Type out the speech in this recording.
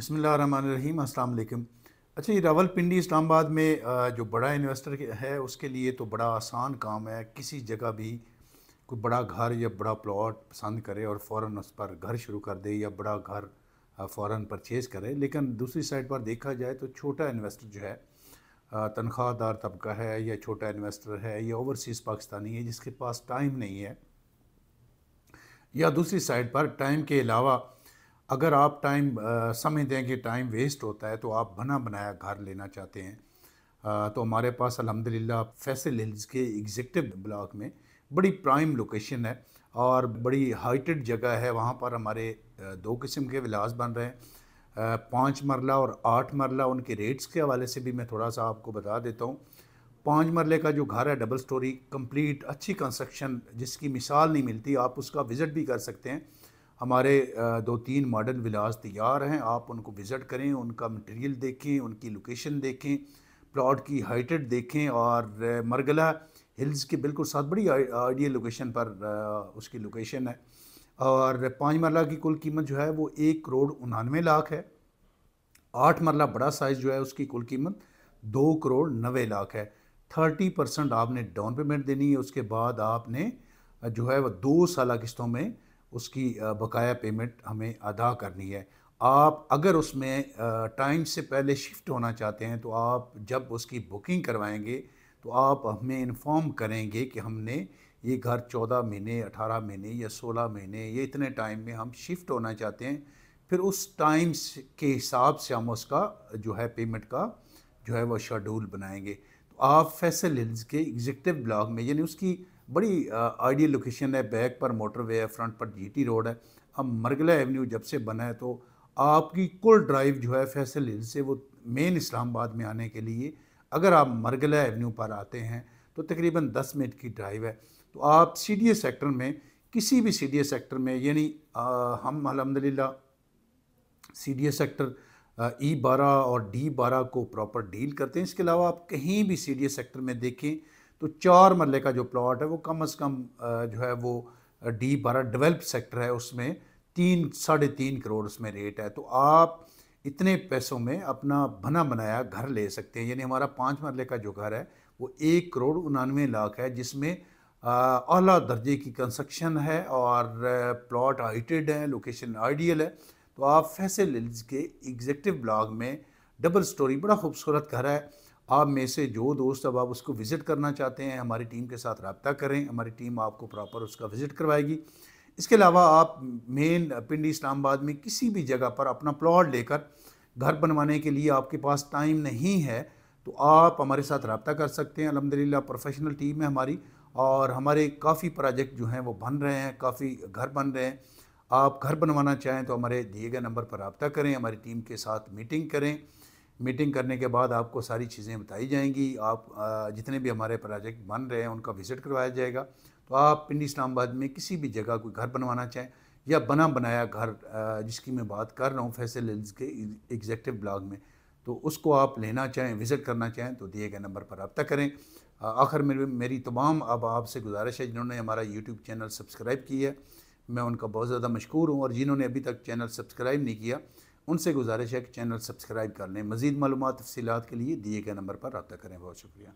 बिस्मिल्लाहिर्रहमानिर्रहीम, अस्सलाम वालेकुम। अच्छा, ये रावलपिंडी इस्लामाबाद में जो बड़ा इन्वेस्टर है उसके लिए तो बड़ा आसान काम है। किसी जगह भी कोई बड़ा घर या बड़ा प्लॉट पसंद करे और फ़ौरन उस पर घर शुरू कर दे या बड़ा घर फ़ौरन परचेज़ करे। लेकिन दूसरी साइड पर देखा जाए तो छोटा इन्वेस्टर जो है, तनख्वाहदार तबका है या छोटा इन्वेस्टर है या ओवरसीज़ पाकिस्तानी है जिसके पास टाइम नहीं है, या दूसरी साइड पर टाइम के अलावा अगर आप टाइम समझते हैं कि टाइम वेस्ट होता है तो आप बना बनाया घर लेना चाहते हैं, तो हमारे पास अल्हम्दुलिल्लाह फैसल हिल्स के एग्जीक्यूटिव ब्लॉक में बड़ी प्राइम लोकेशन है और बड़ी हाइटेड जगह है। वहाँ पर हमारे दो किस्म के विलास बन रहे हैं, 5 मरला और 8 मरला। उनके रेट्स के हवाले से भी मैं थोड़ा सा आपको बता देता हूँ। 5 मरले का जो घर है डबल स्टोरी कंप्लीट अच्छी कंस्ट्रक्शन जिसकी मिसाल नहीं मिलती, आप उसका विज़िट भी कर सकते हैं। हमारे 2-3 मॉडर्न विलास तैयार हैं, आप उनको विज़िट करें, उनका मटेरियल देखें, उनकी लोकेशन देखें, प्लॉट की हाइटेड देखें और मरगला हिल्स के बिल्कुल साथ बड़ी आइडियल लोकेशन पर उसकी लोकेशन है। और 5 मरला की कुल कीमत जो है वो 1,99,00,000 है। 8 मरला बड़ा साइज़ जो है उसकी कुल कीमत 2,90,00,000 है। 30% आपने डाउन पेमेंट देनी है, उसके बाद आपने जो है वह 2 साल किस्तों में उसकी बकाया पेमेंट हमें अदा करनी है। आप अगर उसमें टाइम से पहले शिफ्ट होना चाहते हैं तो आप जब उसकी बुकिंग करवाएंगे तो आप हमें इन्फॉर्म करेंगे कि हमने ये घर 14 महीने, 18 महीने या 16 महीने ये इतने टाइम में हम शिफ्ट होना चाहते हैं। फिर उस टाइम के हिसाब से हम उसका जो है पेमेंट का जो है वो शेड्यूल बनाएंगे। तो आप फैसल हिल्स के एग्जीक्यूटिव ब्लॉक में, यानी उसकी बड़ी आइडियल लोकेशन है, बैक पर मोटरवे है, फ्रंट पर जीटी रोड है। अब मरगला एवेन्यू जब से बना है तो आपकी कुल ड्राइव जो है फैसल हिल्स से वो मेन इस्लामाबाद में आने के लिए अगर आप मरगला एवेन्यू पर आते हैं तो तकरीबन 10 मिनट की ड्राइव है। तो आप सीडीएस सेक्टर में, किसी भी सीडीएस सेक्टर में, यानी हम अल्हम्दुलिल्लाह सीडीएस सेक्टर E12 और D12 को प्रॉपर डील करते हैं। इसके अलावा आप कहीं भी सीडीएस सेक्टर में देखें तो 4 मरले का जो प्लॉट है वो कम से कम जो है वो D12 डेवलप्ड सेक्टर है, उसमें 3-3.5 करोड़ उसमें रेट है। तो आप इतने पैसों में अपना बना बनाया घर ले सकते हैं। यानी हमारा 5 मरले का जो घर है वो 1,99,00,000 है, जिसमें आला दर्जे की कंस्ट्रक्शन है और प्लॉट हाइटेड है, लोकेशन आइडियल है। तो आप फैसल हिल्स के एग्जीक्यूटिव ब्लॉक में डबल स्टोरी बड़ा खूबसूरत घर है। आप में से जो दोस्त अब आप उसको विज़िट करना चाहते हैं हमारी टीम के साथ रब्ता करें, हमारी टीम आपको प्रॉपर उसका विज़िट करवाएगी। इसके अलावा आप मेन पिंडी इस्लामाबाद में किसी भी जगह पर अपना प्लॉट लेकर घर बनवाने के लिए आपके पास टाइम नहीं है तो आप हमारे साथ रब्ता कर सकते हैं। अल्हम्दुलिल्लाह प्रोफेशनल टीम है हमारी और हमारे काफ़ी प्रोजेक्ट जो हैं वो बन रहे हैं, काफ़ी घर बन रहे हैं। आप घर बनवाना चाहें तो हमारे दिए गए नंबर पर रब्ता करें, हमारी टीम के साथ मीटिंग करें। मीटिंग करने के बाद आपको सारी चीज़ें बताई जाएंगी। आप जितने भी हमारे प्रोजेक्ट बन रहे हैं उनका विज़िट करवाया जाएगा। तो आप पिंडी इस्लामाबाद में किसी भी जगह कोई घर बनवाना चाहें या बना बनाया घर जिसकी मैं बात कर रहा हूँ फैसल हिल्स के एग्जीक्यूटिव ब्लॉक में, तो उसको आप लेना चाहें, विज़िट करना चाहें तो दिए गए नंबर पर रब्ता करें। आखिर में मेरी तमाम अब आपसे गुजारिश है जिन्होंने हमारा यूट्यूब चैनल सब्सक्राइब किया है, मैं उनका बहुत ज़्यादा मशकूर हूँ, और जिन्होंने अभी तक चैनल सब्सक्राइब नहीं किया उनसे गुजारिश है कि चैनल सब्सक्राइब कर लें। मज़ीद मालूमात तफ़सीलात के लिए दिए गए नंबर पर रब्ता करें। बहुत शुक्रिया।